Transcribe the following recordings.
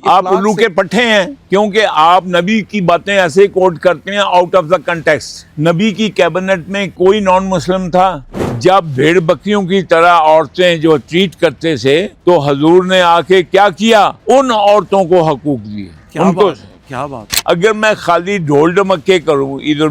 आप उल्लू के पट्टे हैं, क्योंकि आप नबी की बातें ऐसे कोट करते हैं आउट ऑफ द कंटेक्स्ट। नबी की कैबिनेट में कोई नॉन मुस्लिम था। जब भेड़ बकरियों की तरह औरतें जो ट्रीट करते थे, तो हजूर ने आके क्या किया, उन औरतों को हकूक दिए। उनको क्या बात। अगर मैं खाली ढोल ढमक्के करूं, ईद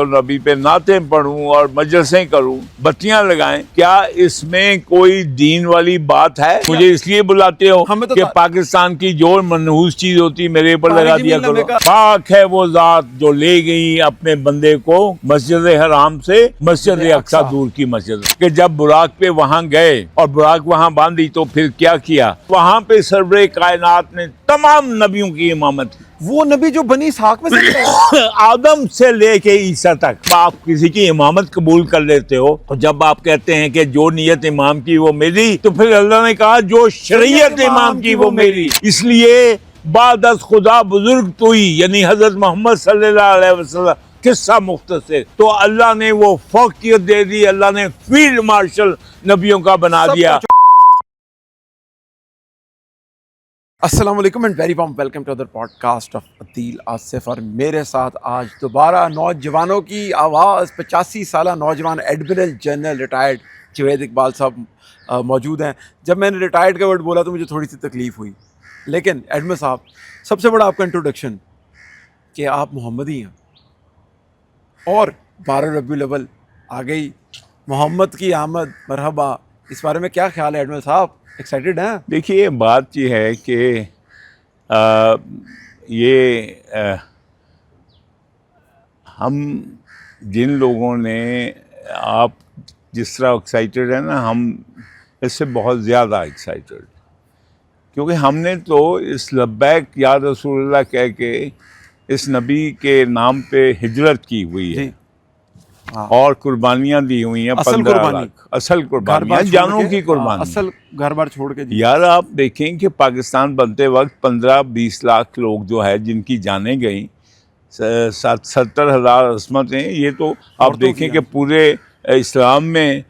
नबी पे नातें पढ़ूं और मजलिसें करूं, बत्तियां लगाएं, क्या इसमें कोई दीन वाली बात है? मुझे इसलिए बुलाते हो तो कि पाकिस्तान की जो मनहूस चीज होती मेरे ऊपर लगा दिया करो। पाक है वो जात जो ले गई अपने बंदे को मस्जिद हराम से मस्जिद अक्सा दूर की मस्जिद, कि जब बुराक पे वहां गए और बुराक वहां बांधी, तो फिर क्या किया, वहां पे सरवरे कायनात ने तमाम नबियों की इमामत की। वो नबी जो बनी इसहाक में से आदम से लेके ईसा तक आप किसी की इमामत कबूल कर लेते हो, तो जब आप कहते हैं कि जो नियत इमाम की वो मेरी, तो फिर अल्लाह ने कहा जो शरीयत इमाम की वो मेरी। इसलिए बादस खुदा बुजुर्ग तो ही, यानी हजरत मोहम्मद सल्लल्लाहु अलैहि वसल्लम किस्सा मुख्तसर, तो अल्लाह ने वो फौकियत दे दी, अल्लाह ने फील्ड मार्शल नबियों का बना दिया। अस्सलाम वालेकुम and very warm welcome to other podcast of Adeel Asif. और मेरे साथ आज दोबारा नौजवानों की आवाज़ 85 साल नौजवान admiral general retired Javed Iqbal साहब मौजूद हैं। जब मैंने रिटायर्ड का वर्ड बोला तो मुझे थोड़ी सी तकलीफ़ हुई, लेकिन एडमिरल साहब, सबसे बड़ा आपका इंट्रोडक्शन कि आप मोहम्मदी हैं और 12 रबीउल अव्वल आ गई, मोहम्मद की आमद, मरहबा। इस बारे में क्या ख्याल है एडमिरल साहब, एक्साइटेड हैं? देखिए, बात ये है कि हम जिन लोगों ने, आप जिस तरह एक्साइटेड है ना, हम इससे बहुत ज़्यादा एक्साइटेड, क्योंकि हमने तो इस लब्बैक या रसूलुल्लाह कह के इस नबी के नाम पे हिजरत की हुई है और कुर्बानियाँ दी हुई हैं। 15 लाख असल कुर्बानियाँ, जानों की कुर्बानी, असल घर बार छोड़ के। यार आप देखें कि पाकिस्तान बनते वक्त 15-20 लाख लोग जो है जिनकी जानें गई, 70,000 अस्मतें, ये तो आप देखें कि पूरे इस्लाम में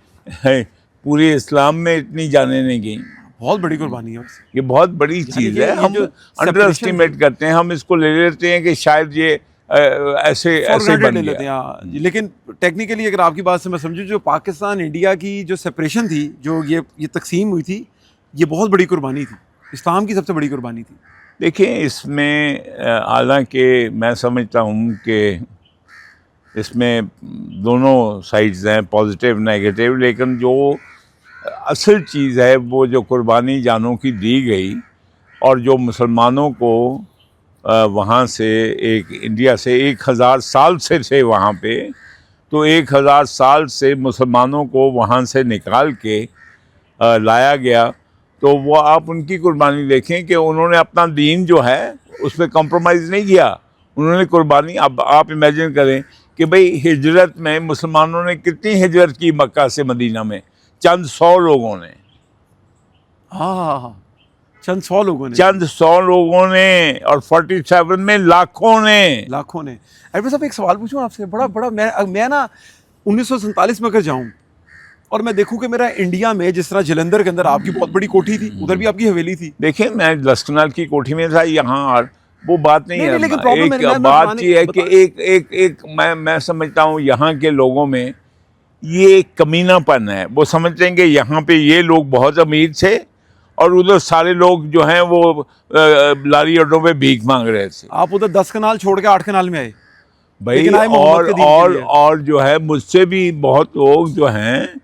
पूरे इस्लाम में इतनी जाने नहीं गई। बहुत बड़ी कुर्बानी है, ये बहुत बड़ी चीज़ है। हम अंडर एस्टिमेट करते हैं, हम इसको ले लेते हैं कि शायद ये ऐसे बन लेते हैं। लेकिन टेक्निकली अगर आपकी बात से मैं समझूं, जो पाकिस्तान इंडिया की जो सेपरेशन थी, जो ये तकसीम हुई थी, ये बहुत बड़ी कुर्बानी थी, इस्लाम की सबसे बड़ी कुर्बानी थी। देखिए, इसमें हालांकि मैं समझता हूँ कि इसमें दोनों साइड्स हैं, पॉजिटिव नेगेटिव, लेकिन जो असल चीज़ है वो जो कुर्बानी जानों की दी गई, और जो मुसलमानों को वहाँ से इंडिया से 1000 साल से थे वहाँ पे, तो 1000 साल से मुसलमानों को वहाँ से निकाल के लाया गया। तो वो आप उनकी कुर्बानी देखें कि उन्होंने अपना दीन जो है उस पर कॉम्प्रोमाइज़ नहीं किया, उन्होंने कुर्बानी। अब आप इमेजिन करें कि भाई हिजरत में मुसलमानों ने कितनी हिजरत की मक्का से मदीना में, चंद 100 लोगों ने, चंद 100 लोगों ने, और 47 में लाखों ने। अरे साहब, एक सवाल पूछूं आपसे, बड़ा मैं ना 1947 में अगर जाऊं और मैं देखूं कि मेरा इंडिया में, जिस तरह जलंधर के अंदर आपकी बहुत बड़ी कोठी थी, उधर भी आपकी हवेली थी। देखिए, मैं लस्कनाल की कोठी में था, यहाँ और वो बात नहीं है। लेकिन एक बात ये है कि एक मैं समझता हूँ यहाँ के लोगों में ये कमीनापन है। वो समझते हैं कि यहाँ पे ये लोग बहुत अमीर थे और उधर सारे लोग जो हैं वो लारी अड्डों पे भीख मांग रहे थे। आप उधर 10 कनाल छोड़ के 8 कनाल में आए भाई, और जो है मुझसे भी बहुत लोग जो हैं,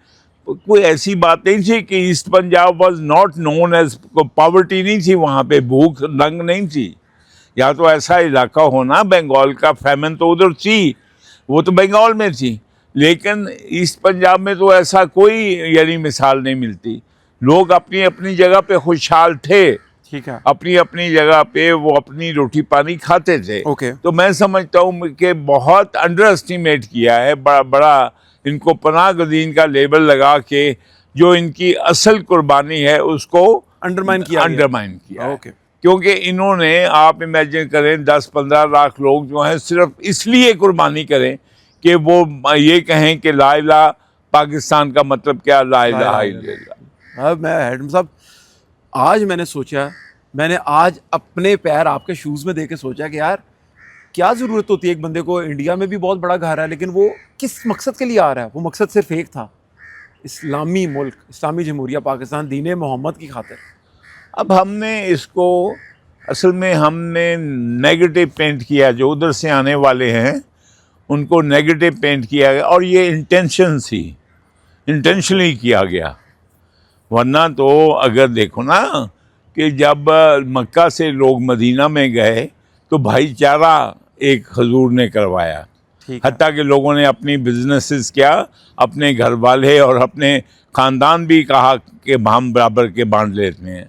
कोई ऐसी बात नहीं थी कि east Punjab was not known as, poverty नहीं थी वहाँ पे, भूख नंग नहीं थी। या तो ऐसा इलाका होना, बंगाल का फैमन तो उधर थी, वो तो बंगाल में थी, लेकिन ईस्ट पंजाब में तो ऐसा कोई यानी मिसाल नहीं मिलती। लोग अपनी अपनी जगह पे खुशहाल थे, ठीक है, अपनी अपनी जगह पे वो अपनी रोटी पानी खाते थे। तो मैं समझता हूँ कि बहुत अंडर एस्टिमेट किया है, बड़ा इनको पनाह गज़ीन का लेबल लगा के जो इनकी असल कुर्बानी है उसको अंडरमाइन किया। क्योंकि इन्होंने, आप इमेजिन करें, 10-15 लाख लोग जो हैं सिर्फ इसलिए कुर्बानी करें कि वो ये कहें कि ला इलाहा पाकिस्तान का मतलब क्या, ला इलाहा इल्लल्लाह। मैं हेडम साहब, आज मैंने सोचा मैंने आज अपने पैर आपके शूज़ में देख के सोचा कि यार क्या ज़रूरत होती है एक बंदे को, इंडिया में भी बहुत बड़ा घर है लेकिन वो किस मकसद के लिए आ रहा है? वो मकसद सिर्फ एक था, इस्लामी मुल्क, इस्लामी जमहूरिया पाकिस्तान, दीन मोहम्मद की खातिर। अब हमने इसको असल में हमने नेगेटिव पेंट किया, जो उधर से आने वाले हैं उनको नेगेटिव पेंट किया गया, और ये इंटेंशनली किया गया। वरना तो अगर देखो ना कि जब मक्का से लोग मदीना में गए तो भाईचारा एक हजूर ने करवाया, ठीक है। हत्ता कि लोगों ने अपनी बिजनेसेस क्या, अपने घर वाले और अपने ख़ानदान भी कहा कि हम बराबर के बांट लेते हैं।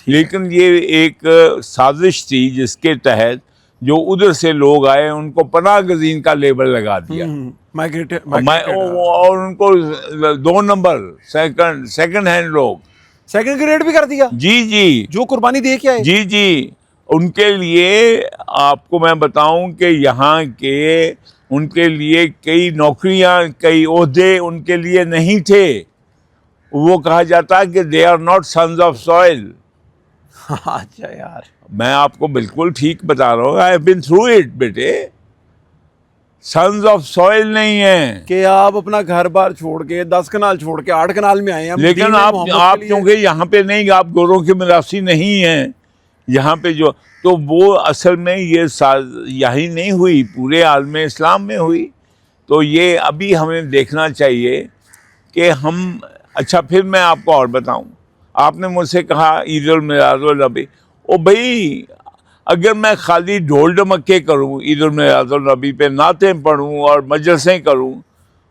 लेकिन ये एक साजिश थी जिसके तहत जो उधर से लोग आए उनको पनाह गज़ीन का लेबल लगा दिया। और उनको 2 नंबर सेकंड हैंड लोग, सेकंड ग्रेड भी कर दिया। जी जो कुर्बानी दे के आए। जी उनके लिए आपको मैं बताऊं कि यहाँ के उनके लिए कई नौकरियां, कई ओहदे उनके लिए नहीं थे। वो कहा जाता कि they are not sons of soil. अच्छा यार, मैं आपको बिल्कुल ठीक बता रहा हूँ, I have been through it बेटे। सन्स ऑफ सॉइल नहीं है कि आप अपना घर बार छोड़ के 10 कनाल छोड़ के 8 कनाल में आए हैं। लेकिन आप क्योंकि यहाँ पे नहीं, आप गोरों के मिरासी नहीं हैं यहाँ पे, जो तो वो असल में ये यही नहीं हुई, पूरे आलम इस्लाम में हुई। तो ये अभी हमें देखना चाहिए कि हम, अच्छा फिर मैं आपको और बताऊं, आपने मुझसे कहा ईद उल मिलादुल नबी। ओ भाई, अगर मैं खाली ढोल ढमक्के करूं, ईद उल मिलादुल नबी पे नातें पढ़ूं और मजलिसें करूं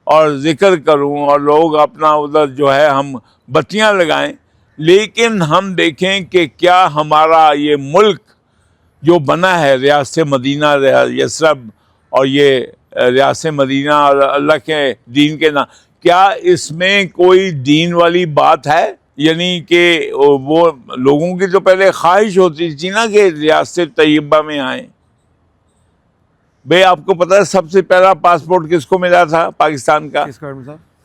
और जिक्र करूं और लोग अपना उधर जो है हम बत्तियां लगाएं, लेकिन हम देखें कि क्या हमारा ये मुल्क जो बना है, रियासत मदीना, यसरब और ये रियासत मदीना और अल्लाह के दीन के नाम, क्या इसमें कोई दीन वाली बात है? यानी कि वो लोगों की तो पहले ख्वाहिश होती थी ना कि रियासत तैयबा में आए। भाई आपको पता है सबसे पहला पासपोर्ट किसको मिला था पाकिस्तान का?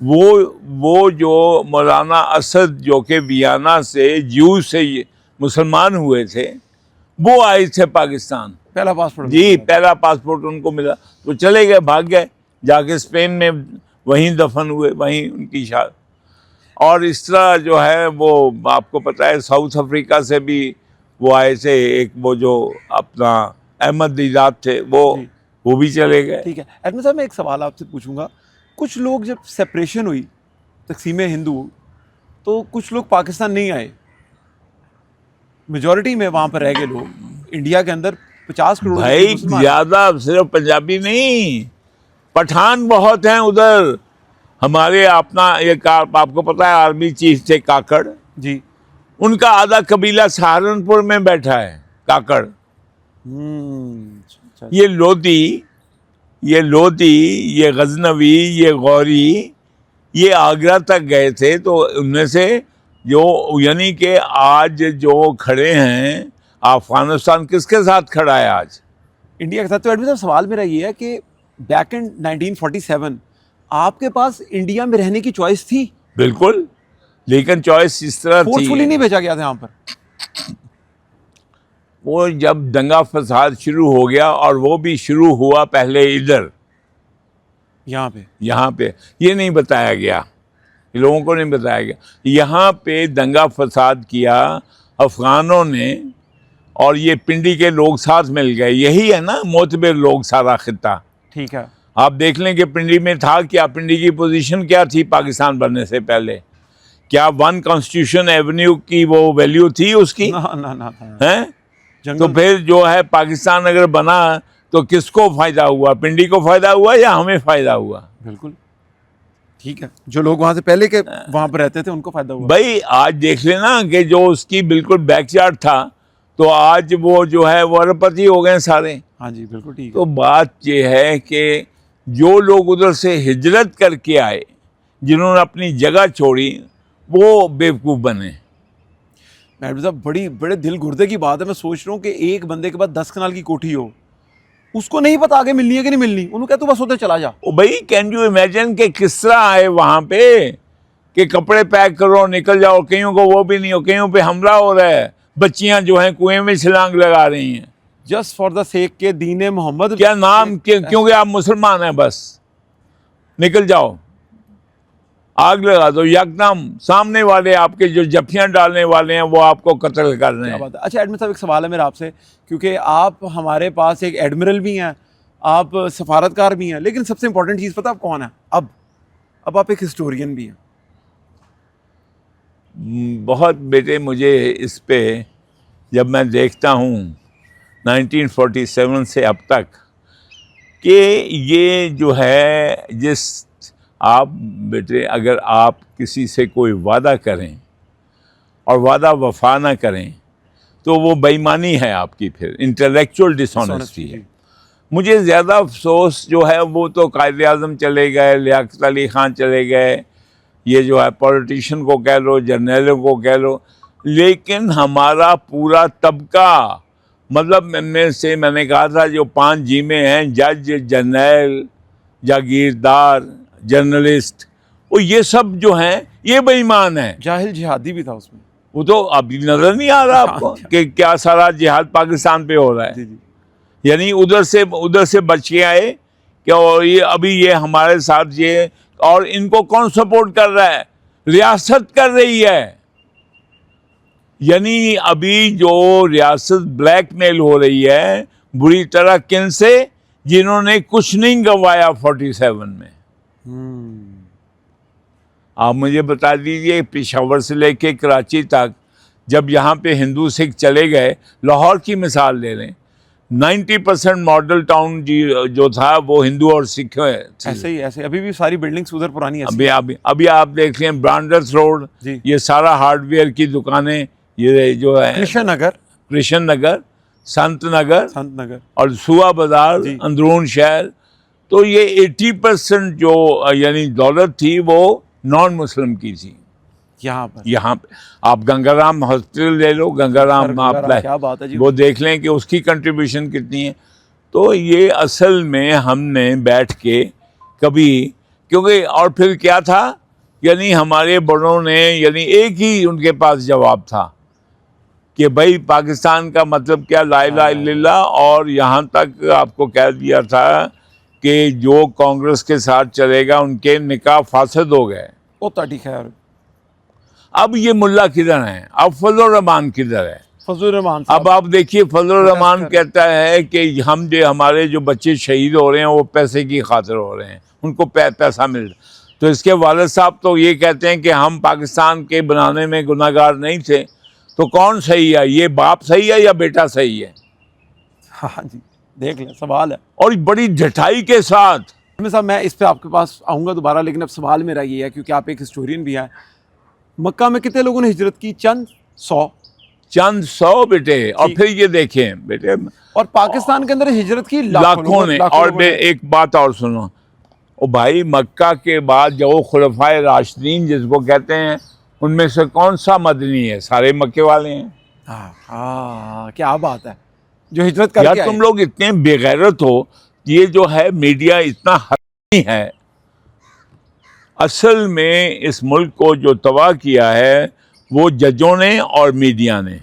वो जो मौलाना असद जो कि वियना से ज्यू से मुसलमान हुए थे, वो आए थे पाकिस्तान। पहला पासपोर्ट जी, पहला पासपोर्ट उनको मिला तो चले गए, भाग गए, जाके स्पेन में वहीं दफन हुए, वहीं उनकी शादी। और इस तरह जो है वो आपको पता है साउथ अफ्रीका से भी वो आए थे, एक वो जो अपना अहमद दीदात थे वो भी चले गए। ठीक है अहमद साहब, मैं एक सवाल आपसे पूछूंगा। कुछ लोग जब सेपरेशन हुई, तकसीम हिंदू, तो कुछ लोग पाकिस्तान नहीं आए, मेजॉरिटी में वहाँ पर रह गए लोग। इंडिया के अंदर 50 करोड़ भाई ज़्यादा सिर्फ पंजाबी नहीं, पठान बहुत हैं उधर। हमारे अपना एक आपको पता है आर्मी चीफ थे काकड़ जी, उनका आधा कबीला सहारनपुर में बैठा है, काकड़। ये लोधी, ये गजनवी, ये गौरी, ये आगरा तक गए थे। तो उनमें से जो, यानी कि आज जो खड़े हैं, अफगानिस्तान किसके साथ खड़ा है आज? इंडिया के साथ। तो एडमिन साहब, सवाल मेरा ये है कि बैक इन 1947 आपके पास इंडिया में रहने की चॉइस थी? बिल्कुल, लेकिन चॉइस इस तरह थी, फोर्सफुली नहीं भेजा गया था यहाँ पर। वो जब दंगा फसाद शुरू हो गया, और वो भी शुरू हुआ पहले इधर यहाँ पे ये नहीं बताया गया, लोगों को नहीं बताया गया। यहाँ पे दंगा फसाद किया अफगानों ने, और ये पिंडी के लोग साथ मिल गए। यही है ना मोतबर लोग, सारा खित्ता। ठीक है, आप देख लें कि पिंडी में था क्या, पिंडी की पोजीशन क्या थी पाकिस्तान बनने से पहले? क्या 1 कॉन्स्टिट्यूशन एवेन्यू की वो वैल्यू थी उसकी? ना हैं? तो फिर जो है पाकिस्तान अगर बना तो किसको फायदा हुआ? पिंडी को फायदा हुआ या हमें फायदा हुआ? बिल्कुल ठीक है, जो लोग वहां से पहले के वहां पर रहते थे उनको फायदा हुआ। भाई आज देख लेना कि जो उसकी बिल्कुल बैकयार्ड था, तो आज वो जो है वो अरबपति हो गए सारे। हाँ जी, बिल्कुल ठीक है। तो बात ये है कि जो लोग उधर से हिजरत करके आए, जिन्होंने अपनी जगह छोड़ी, वो बेवकूफ़ बने। मैडम साहब, बड़े दिल गुर्दे की बात है। मैं सोच रहा हूँ कि एक बंदे के पास 10 कनाल की कोठी हो, उसको नहीं पता आगे मिलनी है कि नहीं मिलनी, उन्होंने कहा तू बस उधर चला जा। ओ भाई, कैन यू इमेजिन कि किस तरह आए वहाँ पे कि कपड़े पैक करो निकल जाओ, कईयों को वो भी नहीं हो, कईयों पे हमला हो रहा है, बच्चियां जो हैं कुएं में छलांग लगा रही हैं। जस्ट फॉर द सेक के दीन मोहम्मद। क्या नाम क्योंकि आप मुसलमान हैं, बस निकल जाओ, आग लगा दो यकदम। सामने वाले आपके जो जफियां डालने वाले हैं वो आपको कत्ल कर रहे क्या हैं। बात है। अच्छा एडमिन साहब, एक सवाल है मेरा आपसे, क्योंकि आप हमारे पास एक एडमिरल भी हैं, आप सफारतकार भी हैं, लेकिन सबसे इंपॉर्टेंट चीज़ पता आप कौन है? अब आप एक हिस्टोरियन भी हैं। बहुत बेटे, मुझे इस पे जब मैं देखता हूँ 1947 से अब तक कि ये जो है, जिस आप बेटे अगर आप किसी से कोई वादा करें और वादा वफा ना करें तो वो बेईमानी है आपकी, फिर इंटेलेक्चुअल डिसऑनेस्टी है। मुझे ज़्यादा अफसोस जो है वो तो कायदे आज़म चले गए, लियाकत अली ख़ान चले गए, ये जो है पॉलिटिशियन को कह लो, जर्नलों को कह लो, लेकिन हमारा पूरा तबका, मतलब में से मैंने कहा था जो 5 जीमें हैं, जज, जर्नल, जागीरदार, जर्नलिस्ट, वो ये सब जो हैं ये बेईमान हैं। जाहिल जिहादी भी था उसमें। वो तो अभी नज़र नहीं आ रहा आपको कि क्या सारा जिहाद पाकिस्तान पे हो रहा है। जी जी। यानी उधर से बच के आए क्या, और ये अभी ये हमारे साथ ये, और इनको कौन सपोर्ट कर रहा है? रियासत कर रही है। यानी अभी जो रियासत ब्लैकमेल हो रही है बुरी तरह, किन से? जिन्होंने कुछ नहीं गंवाया 47 में। आप मुझे बता दीजिए, पेशावर से लेके कराची तक जब यहाँ पे हिंदू सिख चले गए, लाहौर की मिसाल ले लें, 90% मॉडल टाउन जो था वो हिंदू और सिख ऐसे अभी भी सारी बिल्डिंग्स उधर पुरानी है। अभी आप देख लें ब्रांडर्स रोड, ये सारा हार्डवेयर की दुकानें, ये जो है कृष्ण नगर, संत नगर और सुआ बाजार, अंदरून शहर, तो ये 80% जो यानी दौलत थी वो नॉन मुस्लिम की थी। यहाँ पे आप गंगाराम हॉस्पिटल ले लो, गंगाराम आप क्या बात है जी, वो देख लें कि उसकी कंट्रीब्यूशन कितनी है। तो ये असल में हमने बैठ के कभी, क्योंकि और फिर क्या था, यानी हमारे बड़ों ने, यानी एक ही उनके पास जवाब था कि भाई पाकिस्तान का मतलब क्या, ला इलाहा इल्लल्लाह, और यहाँ तक आपको कह दिया था कि जो कांग्रेस के साथ चलेगा उनके निकाह फासद हो गए। ठीक है। अब ये मुल्ला किधर हैं? अब फजल रहमान किधर है? फजल रहमान अब आप देखिए, फजल रहमान कहता है कि हम जो हमारे जो बच्चे शहीद हो रहे हैं वो पैसे की खातिर हो रहे हैं, उनको पैसा मिल रहा। तो इसके वालिद साहब तो ये कहते हैं कि हम पाकिस्तान के बनाने में गुनाहगार नहीं थे। तो कौन सही है? ये बाप सही है या बेटा सही है? हाँ जी, देख लें, सवाल है। और बड़ी ढटाई के साथ साहब, मैं इस पे आपके पास आऊँगा दोबारा, लेकिन अब सवाल मेरा ये है, क्योंकि आप एक हिस्टोरियन भी हैं, मक्का में कितने लोगों ने हिजरत की? चंद सौ बेटे। और फिर ये देखें बेटे, और पाकिस्तान के अंदर हिजरत की लाखों ने। और एक बात और सुनो, ओ भाई, मक्का के बाद जो खुलफाए राशिदीन जिसको कहते हैं, उनमें से कौन सा मदनी है? सारे मक्के वाले हैं। क्या बात है, जो हिजरत करके यार तुम लोग इतने बेगैरत हो। ये जो है मीडिया इतना हरामी है। असल में इस मुल्क को जो तबाह किया है वो जजों ने और मीडिया ने।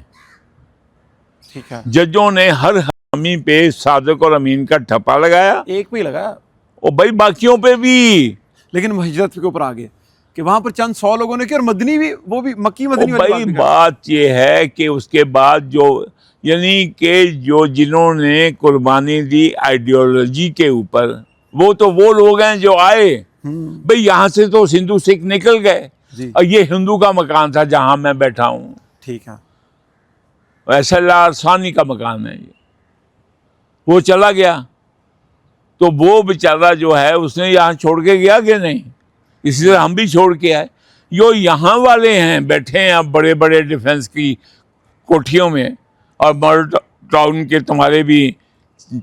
ठीक है। जजों ने हर हरामी पे सादिक और अमीन का ठप्पा लगाया, एक पे लगाया, और भाई बाकियों पे भी। लेकिन हिजरत के ऊपर आ गए कि वहां पर चंद 100 लोगों ने की, और मदनी भी, वो भी मक्की मदनी वाली भाई बात ये है कि उसके बाद जो, यानी कि जो जिन्होंने कुर्बानी दी आइडियोलॉजी के ऊपर, वो तो वो लोग हैं जो आए। भाई यहाँ से तो हिंदू सिख निकल गए, और ये हिंदू का मकान था जहां मैं बैठा हूँ। ठीक है। फैसल सानी का मकान है ये, वो चला गया। तो वो बेचारा जो है उसने यहाँ छोड़ के गया कि नहीं? इसी तरह हम भी छोड़ के आए। जो यहाँ वाले हैं बैठे हैं अब बड़े बड़े डिफेंस की कोठियों में, और मॉडल टाउन के तुम्हारे भी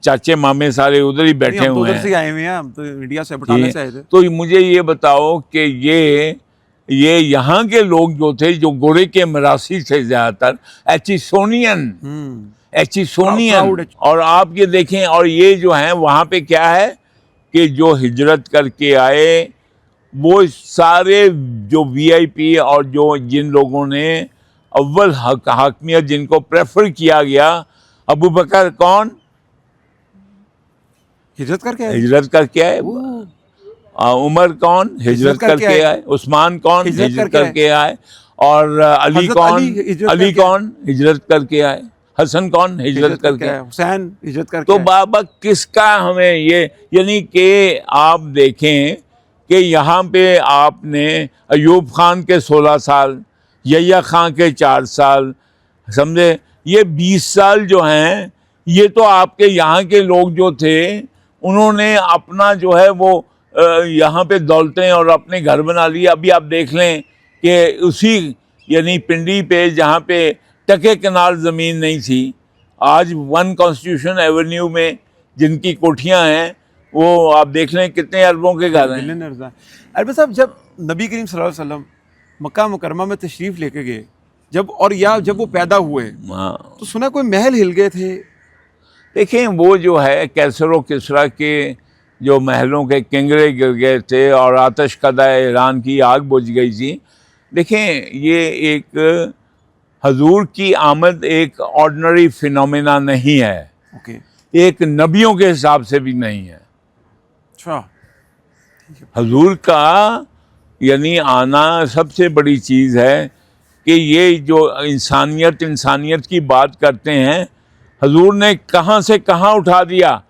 चाचे मामे सारे उधर ही बैठे हुए हैं। उधर से आए हुए हैं, हम तो इंडिया से, बटाला से आए थे। तो मुझे ये बताओ कि ये यहाँ के लोग जो थे, जो गोरे के मरासी थे ज्यादातर, एचिसोनियन। और आप ये देखें, और ये जो हैं वहाँ पे क्या है कि जो हिजरत करके आए वो सारे जो वीआईपी और जो जिन लोगों ने अव्वल हाकमियत जिनको प्रेफर किया गया, अबू बकर कौन? हिजरत करके आए। हिजरत करके आए। उमर कौन? हिजरत करके आए। उस्मान कौन? हिजरत करके आए। और अली हज़रत कौन? अली हिजरत अली करके कौन? हिजरत करके आए। हसन कौन? हिजरत करके आए। हुसैन हिजरत करके तो आए। बाबा किसका हमें ये, यानी कि आप देखें कि यहाँ पे आपने अयूब खान के 16 साल, यह्या खान के 4 साल, समझे, ये 20 साल जो हैं, ये तो आपके यहाँ के लोग जो थे उन्होंने अपना जो है वो यहाँ पे दौलतें और अपने घर बना लिए। अभी आप देख लें कि उसी यानी पिंडी पे जहाँ पे टके कनाल ज़मीन नहीं थी, आज वन कॉन्स्टिट्यूशन एवेन्यू में जिनकी कोठियाँ हैं वो आप देख लें कितने अरबों के घर हैं। बिलियनर्स हैं। अरबी साहब, जब नबी करीम सल्लल्लाहु अलैहि वसल्लम मक्का मुकरमा में तशरीफ़ लेके गए, जब वो पैदा हुए, हाँ, तो सुना कोई महल हिल गए थे। देखें वो जो है कैसर व किसरा के जो महलों के किंगरे गिर गए थे और आतश कदा ईरान की आग बुझ गई थी। देखें ये एक हजूर की आमद एक ऑर्डिनरी फिनोमेना नहीं है, ओके, एक नबियों के हिसाब से भी नहीं है। अच्छा, हजूर का यानी आना सबसे बड़ी चीज़ है कि ये जो इंसानियत की बात करते हैं, हजूर ने कहाँ से कहाँ उठा दिया।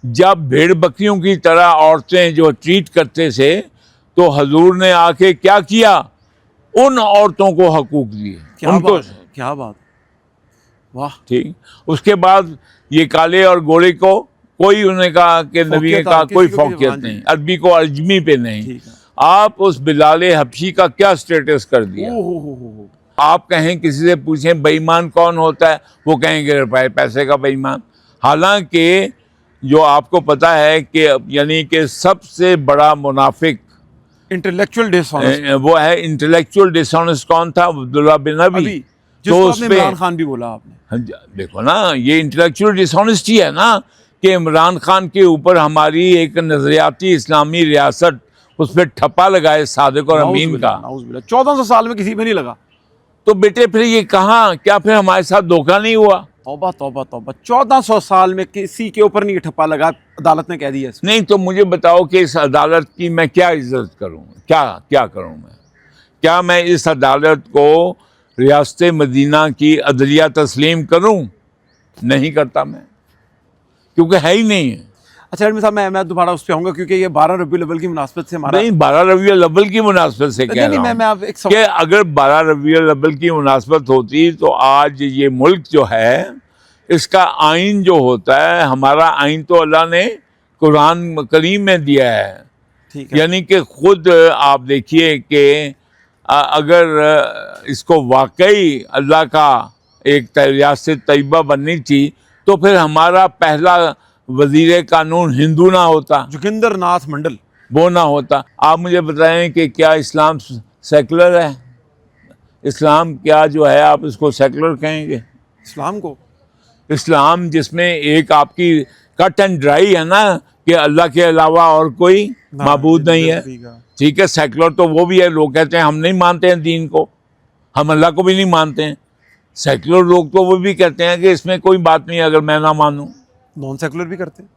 जब भेड़ बकरियों की तरह औरतें जो ट्रीट करते थे, तो हजूर ने आके क्या किया, उन औरतों को हकूक दिए, उनको। क्या बात, वाह। ठीक, उसके बाद ये काले और गोरे को कोई उन्हें कहा कि नबी का कोई फौकियत नहीं, अरबी को अजमी पे नहीं। आप उस बिलाल हबशी का क्या स्टेटस कर दिया। आप कहें किसी से पूछें बेईमान कौन होता है, वो कहेंगे पैसे का बेईमान। हालांकि जो आपको पता है कि यानी कि सबसे बड़ा मुनाफिक इंटेलेक्चुअल डिसऑनेस्ट वो है, इंटेलेक्चुअल डिसऑनेस्ट कौन था? अब्दुल्ला बिन अबी। तो उसमें इमरान खान भी बोला आपने। देखो ना, ये इंटेलेक्चुअल डिसऑनेस्टी है ना कि इमरान खान के ऊपर हमारी एक नजरियाती इस्लामी रियासत, उस पर ठप्पा लगाए सादिक और अमीन का। 1400 साल में किसी पे नहीं लगा। तो बेटे फिर ये कहाँ, क्या फिर हमारे साथ धोखा नहीं हुआ? तौबा तौबा तौबा, 1400 साल में किसी के ऊपर नहीं ठप्पा लगा, अदालत ने कह दिया। नहीं तो मुझे बताओ कि इस अदालत की मैं क्या इज्जत करूँ, क्या करूँ मैं? क्या मैं इस अदालत को रियासत मदीना की अदलिया तस्लीम करूँ? नहीं करता मैं, क्योंकि है ही नहीं है। अच्छा अरमी साहब, मैं दोबारा उस पर आऊँगा क्योंकि ये 12 रबीउल अव्वल की मुनासबत से हमारा नहीं, 12 रबीउल अव्वल की मुनासबत से कह रहा हूँ मैं आप एक कि अगर 12 रबीउल अव्वल की मुनासबत होती तो आज ये मुल्क जो है, इसका आइन जो होता है, हमारा आइन तो अल्लाह ने कुरान करीम में दिया है। ठीक है, यानी कि खुद आप देखिए कि अगर इसको वाकई अल्लाह का एक रियासत तैयबा बननी थी तो फिर हमारा पहला वजीर कानून हिंदू ना होता, जोगिंदर नाथ मंडल वो ना होता। आप मुझे बताएं कि क्या इस्लाम सेकुलर है? इस्लाम क्या जो है आप इसको सेकुलर कहेंगे? इस्लाम को, इस्लाम जिसमें एक आपकी कट एंड ड्राई है ना कि अल्लाह के अलावा और कोई माबूद नहीं है। ठीक है, सेकुलर तो वो भी है, लोग कहते हैं हम नहीं मानते हैं दीन को, हम अल्लाह को भी नहीं मानते हैं। सेकुलर लोग तो वो भी कहते हैं कि इसमें कोई बात नहीं अगर मैं ना मानूं। नॉन सेकुलर भी करते हैं।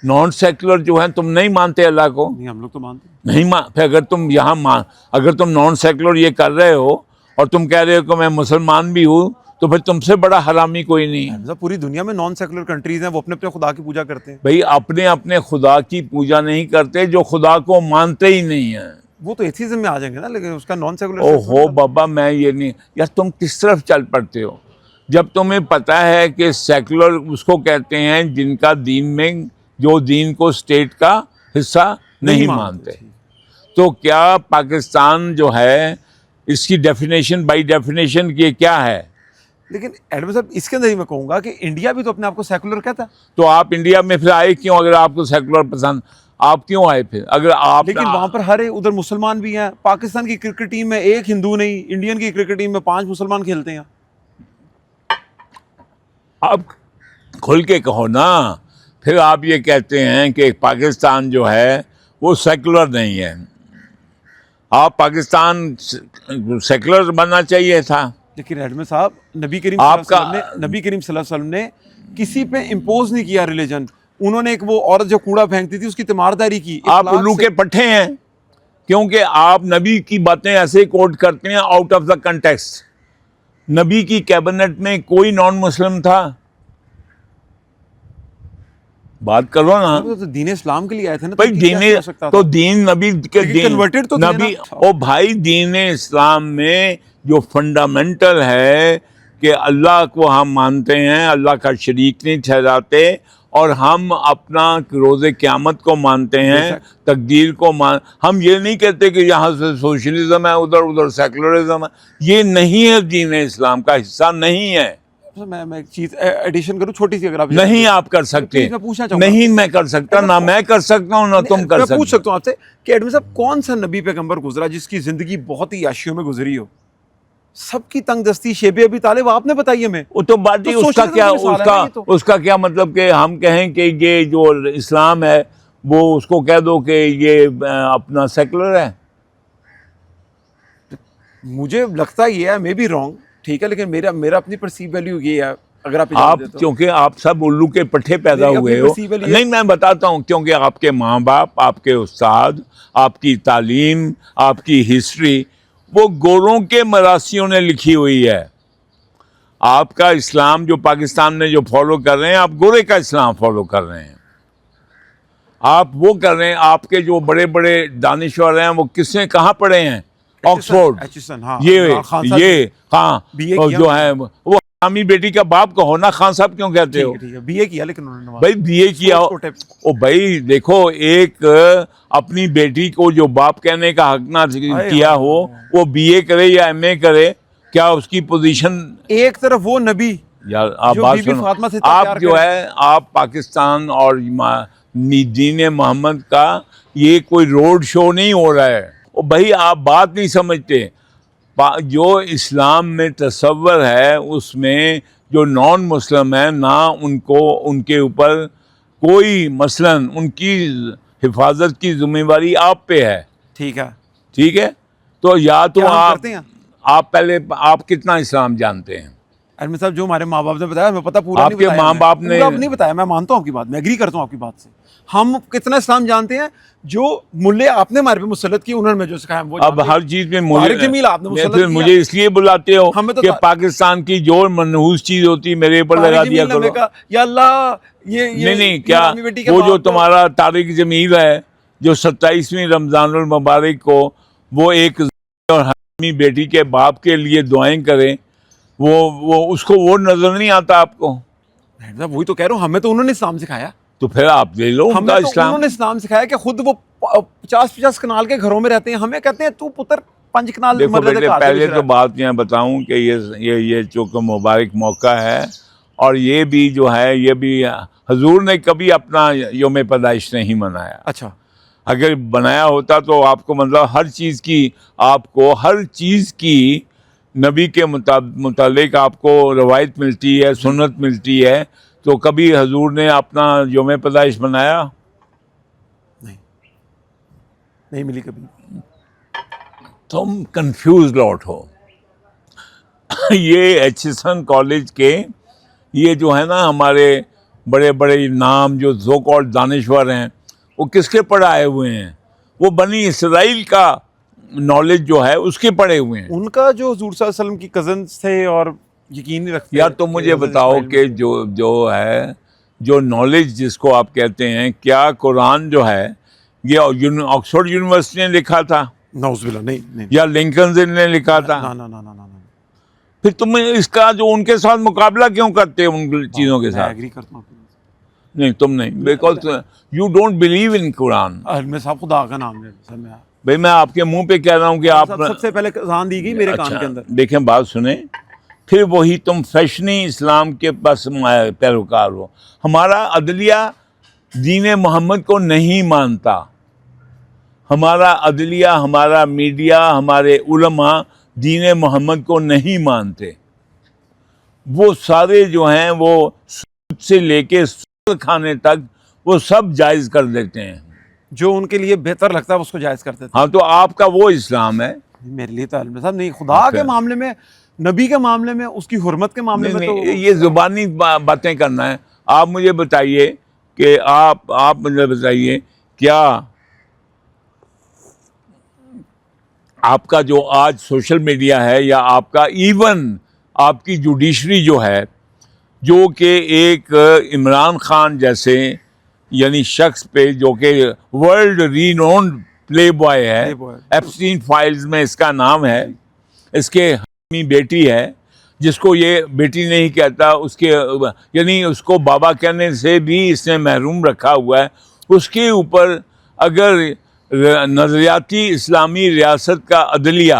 नॉन सेकुलर जो है, तुम नहीं मानते अल्लाह को? नहीं, हम लोग तो मानते हैं। नहीं फिर अगर तुम यहाँ अगर तुम नॉन सेकुलर ये कर रहे हो और तुम कह रहे हो कि मैं मुसलमान भी हूँ, तो फिर तुमसे बड़ा हरामी कोई नहीं है। पूरी दुनिया में नॉन सेकुलर कंट्रीज हैं, वो अपने अपने खुदा की पूजा करते हैं। भाई अपने अपने खुदा की पूजा नहीं करते, जो खुदा को मानते ही नहीं है वो तो एथीज्म में आ जाएंगे ना, लेकिन उसका नॉन सेकुलर। ओहो बाबा, मैं ये नहीं, यार तुम किस तरफ चल पड़ते हो? जब तुम्हें पता है कि सेकुलर उसको कहते हैं जिनका दीन में, जो दीन को स्टेट का हिस्सा नहीं मानते। तो क्या पाकिस्तान जो है, इसकी डेफिनेशन बाय डेफिनेशन ये क्या है? लेकिन एडम साहब, इसके अंदर ही मैं कहूँगा कि इंडिया भी तो अपने आप को सेकुलर कहता है। तो आप इंडिया में फिर आए क्यों? अगर आपको सेकुलर पसंद, आप क्यों आए फिर? अगर आप, लेकिन वहाँ पर हर एक उधर मुसलमान भी हैं। पाकिस्तान की क्रिकेट टीम में एक हिंदू नहीं, इंडियन की क्रिकेट टीम में 5 मुसलमान खेलते हैं। आप खुल के कहो ना। फिर आप ये कहते हैं कि पाकिस्तान जो है वो सेकुलर नहीं है। आप पाकिस्तान सेकुलर बनना चाहिए था। लेकिन एडमिन साहब नबी करीम आपका- सल्लल्लाहु अलैहि वसल्लम ने किसी पे इम्पोज नहीं किया रिलीजन। उन्होंने एक वो औरत जो कूड़ा फेंकती थी उसकी तीमारदारी की। आप इखलाक उल्लू से- के पट्टे हैं, क्योंकि आप नबी की बातें ऐसे कोट करते हैं आउट ऑफ द कंटेक्स्ट। नबी की कैबिनेट में कोई नॉन मुस्लिम था? बात करो ना तो दीन इस्लाम के लिए आए थे ना, भाई। तो दीन क्या हो सकता तो था? दीन नबी के लेकिन दीन converted तो थे नबी ना। ओ भाई, दीन इस्लाम में जो फंडामेंटल है कि अल्लाह को हम मानते हैं, अल्लाह का शरीक नहीं ठहराते, और हम अपना रोज़े क़यामत को मानते हैं, बेशक। तकदीर को हम ये नहीं कहते कि यहाँ से सोशलिज्म है, उधर उधर सेकुलरिज्म है। ये नहीं है, दीन इस्लाम का हिस्सा नहीं है। मैं एक चीज एडिशन करूं छोटी सी, अगर आप नहीं आप कर सकते, प्लीज मैं पूछना चाहूंगा। नहीं मैं कर सकता, ना मैं कर सकता हूँ, ना तुम कर मैं सकते। पूछ सकता हूं आपसे कि एडमिन साहब कौन सा नबी पैगंबर गुजरा जिसकी जिंदगी बहुत ही याशियों में गुजरी हो? सबकी तंगदस्ती शेबे अबी तालिब आपने बताई हमें। वो तो बात ही तो उसका सोशलिज्म क्या, की मिसाल है ना ये तो। उसका क्या मतलब कि हम कहें कि ये जो इस्लाम है वो उसको कह दो कि ये अपना सेकुलर है। मुझे लगता ये है, मे बी रॉन्ग, ठीक है, लेकिन मेरा अपनी परसीव वैल्यू ये है। अगर आप इजाजत आप दें तो। क्योंकि आप सब उल्लू के पट्टे पैदा मेरी अपनी हुए हो। perceivable ये- नहीं मैं बताता हूँ, क्योंकि आपके माँ बाप, आपके उस्ताद, आपकी तालीम, आपकी हिस्ट्री वो गोरों के मरासियों ने लिखी हुई है। आपका इस्लाम जो पाकिस्तान में जो फॉलो कर रहे हैं, आप गोरे का इस्लाम फॉलो कर रहे हैं। आप वो कर रहे हैं, आपके जो बड़े बड़े दानिश्वर हैं वो किसने कहाँ पढ़े हैं? ऑक्सफोर्ड। एचिसन, हाँ, ये खान साहब हाँ, BA और किया जो उन्होंने। है वो हरामी बेटी का बाप कहो ना, खान साहब क्यों कहते हो? ठीक है, बीए किया लेकिन उन्होंने भाई बीए किया स्पोर्ट्स कोटे पे। ओ भाई देखो, एक अपनी बेटी को जो बाप कहने का हक ना किया हाय, हो, वो बीए करे या एमए करे, क्या उसकी पोजीशन? एक तरफ वो नबी यार आप जो बात बीबी सुनो, फातिमा से इतना आप प्यार जो करे। है आप पाकिस्तान और दीन मोहम्मद का ये कोई रोड शो नहीं हो रहा है। ओ भाई आप बात नहीं समझते। जो इस्लाम में तसव्वुर है उसमें जो नॉन मुस्लिम है ना, उनको उनके ऊपर कोई मसलन उनकी हिफाजत की जिम्मेवारी आप पे है। ठीक है, ठीक है, तो या तो क्या हम आप करते हैं? आप पहले आप कितना इस्लाम जानते हैं? एडमिन साहब जो हमारे माँ बाप ने बताया हमें पता, पूरा आपके नहीं बताया माँ हमें। बाप ने- पूरा नहीं बताया। मैं मानता हूँ आपकी बात, मैं एग्री करता हूँ आपकी बात से। हम कितना इस्लाम जानते हैं? जो मुल्ले आपने हमारे पे मुसल्लत की, उन्होंने जो सिखाया हम वो अब जानते हैं। हर चीज में तारिक जमील आपने मुसल्लत फिर किया। मुझे इसलिए बुलाते हो हमें तो कि पाकिस्तान की जो मनहूस चीज होती मेरे ऊपर तारिक लगा जमील दिया ने हमें करो। कहा, या अल्लाह ये नहीं क्या इमामी बेटी के वो बाप जो को- तुम्हारा तारिक जमील है जो 27वीं रमजानुल मुबारक को वो एक और हरामी बेटी के बाप के लिए दुआएं करें, वो उसको वो नजर नहीं आता आपको? एडमिन साहब वही तो कह रहा हूँ, हमें तो उन्होंने इस्लाम सिखाया। तो फिर आप ले लो उनका हमें तो इस्लाम। उन्होंने इस्लाम सिखाया कि खुद वो 50-50 कनाल के घरों में रहते हैं। हमें कहते हैं तू पुत्र 5 कनाल देखो मर्द बेटे, का पहले तो बात मैं बताऊं कि ये चूँकि मुबारक मौका है, और ये भी जो है ये भी हजूर ने कभी अपना योम पैदाइश नहीं मनाया। अच्छा, अगर बनाया होता तो आपको मतलब आपको हर चीज़ की नबी के मुतालिक आपको रवायत मिलती है, सुन्नत मिलती है। तो कभी हजूर ने अपना योम पैदाइश मनाया? नहीं मिली कभी। तुम कंफ्यूज लौट हो। ये एचिसन कॉलेज के ये जो है ना हमारे बड़े बड़े नाम जो सो कॉल्ड दानिश्वर हैं, वो किसके पढ़ाए हुए हैं? वो बनी इसराइल का नॉलेज जो है उसके पढ़े हुए हैं। उनका जो हुजूर सल्लल्लाहु अलैहि वसल्लम की कजन थे और यकीन नहीं रखते। यार तो मुझे हज़रत बताओ इस्माइल कि जो है जो नॉलेज जिसको आप कहते हैं, क्या कुरान जो है ये ऑक्सफोर्ड यूनिवर्सिटी ने लिखा था नौज़ुबिल्लाह, नहीं या लिंकन ने लिखा था? ना ना ना ना ना। फिर तुम इसका जो उनके साथ मुकाबला क्यों करते हो उन चीज़ों के मैं साथ? एग्री करता हूँ। नहीं तुम नहीं, because you don't believe in Quran. मैं साहब खुदा का नाम ले सर, मैं भाई मैं आपके मुंह पे कह रहा हूँ कि आप सबसे पहले अज़ान दी गई मेरे कान अच्छा, के अंदर। देखें बात सुने, फिर वही तुम फैशनी इस्लाम के बस पैरोकार हो। हमारा अदलिया दीन मोहम्मद को नहीं मानता। हमारा अदलिया, हमारा मीडिया, हमारे उलमा दीन मोहम्मद को नहीं मानते। वो सारे जो हैं वो सूद से लेके सूद खाने तक वो सब जायज़ कर देते हैं। जो उनके लिए बेहतर लगता है उसको जायज़ करते थे। हाँ तो आपका वो इस्लाम है। मेरे लिए तो अलम साहब नहीं, खुदा के मामले में नबी के मामले में, उसकी हुर्मत के मामले में तो ये जुबानी बातें करना है। आप मुझे बताइए कि आप मुझे बताइए, क्या आपका जो आज सोशल मीडिया है या आपका इवन आपकी जुडिशरी जो है, जो कि एक इमरान खान जैसे यानी शख्स पे, जो कि वर्ल्ड रीनोन्ड प्ले बॉय है, एप्स्टीन फाइल्स में इसका नाम है, इसके हमी बेटी है जिसको ये बेटी नहीं कहता, उसके यानी उसको बाबा कहने से भी इसने महरूम रखा हुआ है, उसके ऊपर अगर नज़रियाती इस्लामी रियासत का अदलिया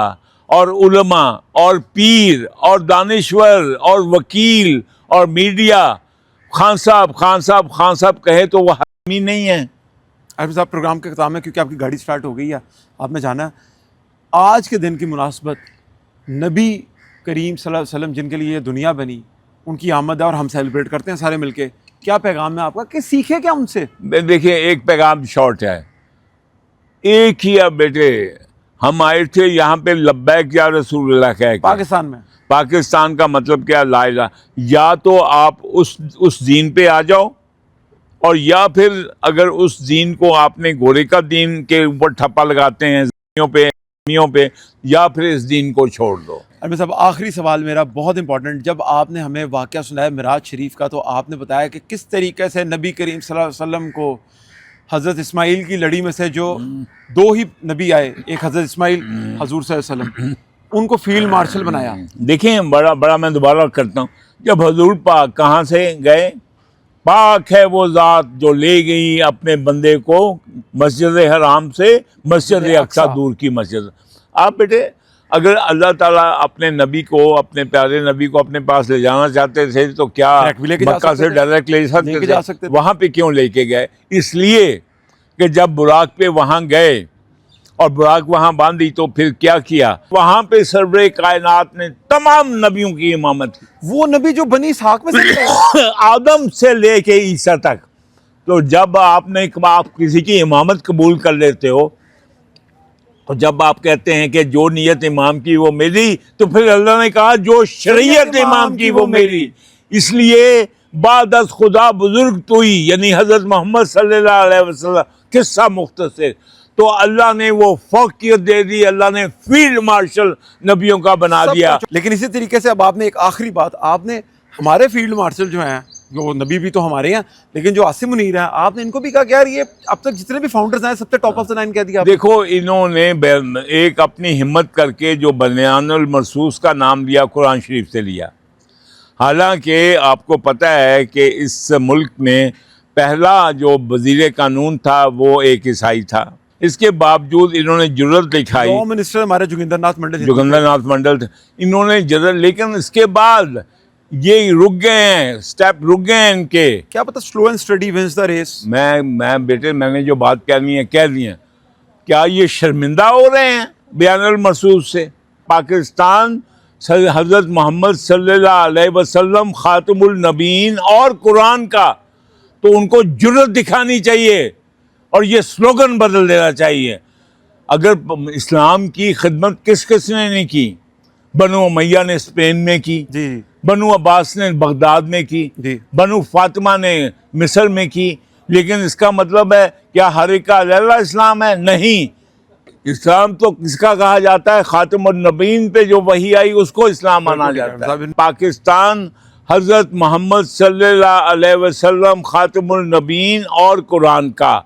और उलमा और पीर और दानिश्वर और वकील और मीडिया खान साहब कहे तो वह हमी नहीं है। अरफी साहब, प्रोग्राम के ख़त्म में, क्योंकि आपकी गाड़ी स्टार्ट हो गई है, आपने जाना है, आज के दिन की मुनासबत नबी करीम सल्लल्लाहु अलैहि वसल्लम जिनके लिए दुनिया बनी, उनकी आमद है और हम सेलिब्रेट करते हैं सारे मिलके। क्या पैगाम है आपका, कि सीखे क्या उनसे? देखिए, एक पैगाम शॉर्ट है, एक ही। अब बेटे, हम आए थे यहाँ पे लब्बैक या रसूलुल्लाह कह के। पाकिस्तान में, पाकिस्तान का मतलब क्या, ला इलाहा, या तो आप उस दीन पे आ जाओ, और या फिर अगर उस दीन को आपने गोरे का दीन के ऊपर ठप्पा लगाते हैं ज़मीयों पे, या फिर इस दीन को छोड़ दो। अरफी साहब, आखिरी सवाल मेरा बहुत इंपॉर्टेंट, जब आपने हमें वाक़या सुनाया मिराज शरीफ का, तो आपने बताया कि किस तरीके से नबी करीम सल्लल्लाहु अलैहि वसल्लम को हज़रत इस्माइल की लड़ी में से जो दो ही नबी आए, एक हज़रत इस्माइल, हजूर सल्लल्लाहु अलैहि वसल्लम, उनको फील्ड मार्शल बनाया। देखें, बड़ा मैं दोबारा करता हूँ, जब हजूर पाक कहाँ से गए, पाक है वो ज़ात जो ले गई अपने बंदे को मस्जिद हराम से मस्जिद अक्सा दूर की मस्जिद। आप बेटे, अगर अल्लाह ताला अपने नबी को, अपने प्यारे नबी को अपने पास ले जाना चाहते थे तो क्या मक्का से डायरेक्ट ले सकते थे? वहाँ पे क्यों लेके गए? इसलिए कि जब बुराक पे वहाँ गए और बुराक वहाँ बांधी तो फिर क्या किया, वहाँ पे सरवरे कायनात ने तमाम नबियों की इमामत की। वो नबी जो बनी इसहाक में से आदम से लेके ईसा तक। तो जब आप किसी की इमामत कबूल कर लेते हो, तो जब आप कहते हैं कि जो नियत इमाम की वो मेरी, तो फिर अल्लाह ने कहा जो शरीयत इमाम की वो मेरी। इसलिए बादस खुदा बुजुर्ग तो ही, यानी हजरत मोहम्मद सल्लल्लाहु अलैहि वसल्लम, किस्सा मुख्तसर, तो अल्लाह ने वो फौकियत दे दी, अल्लाह ने फील्ड मार्शल नबियों का बना दिया। लेकिन इसी तरीके से अब आपने एक आखिरी बात, आपने हमारे फील्ड मार्शल जो हैं, जो नबी भी तो हमारे हैं, लेकिन जो आसिम मुनीर हैं, आपने इनको भी कहा कि यार ये अब तक जितने भी फाउंडर्स हैं सबसे टॉप ऑफ द लाइन कह दिया। देखो, इन्होंने एक अपनी हिम्मत करके जो बयानुल मरसूस का नाम लिया, कुरान शरीफ से लिया। हालांकि आपको पता है कि इस मुल्क में पहला जो वजीर कानून था वो एक ईसाई था। इसके बावजूद इन्होंने जुर्रत दिखाई। लॉ मिनिस्टर हमारे जोगिंदर नाथ मंडल थे, इन्होंने जुर्रत, लेकिन इसके बाद ये रुक गए हैं, स्टेप रुक गए हैं इनके। क्या पता slow and steady wins the race. मैं बेटे, मैंने जो बात कहनी है कह दी है। क्या ये शर्मिंदा हो रहे हैं बयानुल मरसूस से? पाकिस्तान हज़रत मोहम्मद सल्लल्लाहु अलैहि वसल्लम खातमुल नबीन और कुरान का, तो उनको जुर्रत दिखानी चाहिए और ये स्लोगन बदल देना चाहिए। अगर इस्लाम की खिदमत किस किसने नहीं की? बनु उमैया ने स्पेन में की जी, बनु अब्बास ने बगदाद में की जी, बनु फातिमा ने मिस्र में की। लेकिन इसका मतलब है क्या हर एक का अलग इस्लाम है? नहीं। इस्लाम तो किसका कहा जाता है? खातमुन नबीन पे जो वही आई उसको इस्लाम माना जाता है। पाकिस्तान हज़रत मोहम्मद सल्लल्लाहु अलैहि वसल्लम खातमुल नबीन और कुरान का,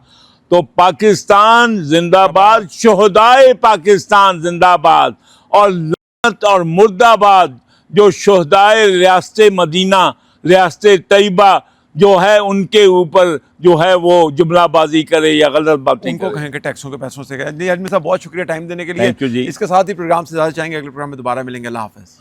तो पाकिस्तान जिंदाबाद, शोहदाए पाकिस्तान जिंदाबाद, और लअनत और मुर्दाबाद जो शोहदाए रियासत मदीना, रियासत तैयबा जो है, उनके ऊपर जो है वो जुमलाबाजी करे या गलत बातें उनको कहें कि टैक्सों के पैसों से। जी आदमी साहब, बहुत शुक्रिया टाइम देने के लिए। थैंक यू जी। इसके साथ ही प्रोग्राम से ज़्यादा चाहेंगे, अगले प्रोग्राम में दोबारा मिलेंगे। अल्लाह हाफ़िज़।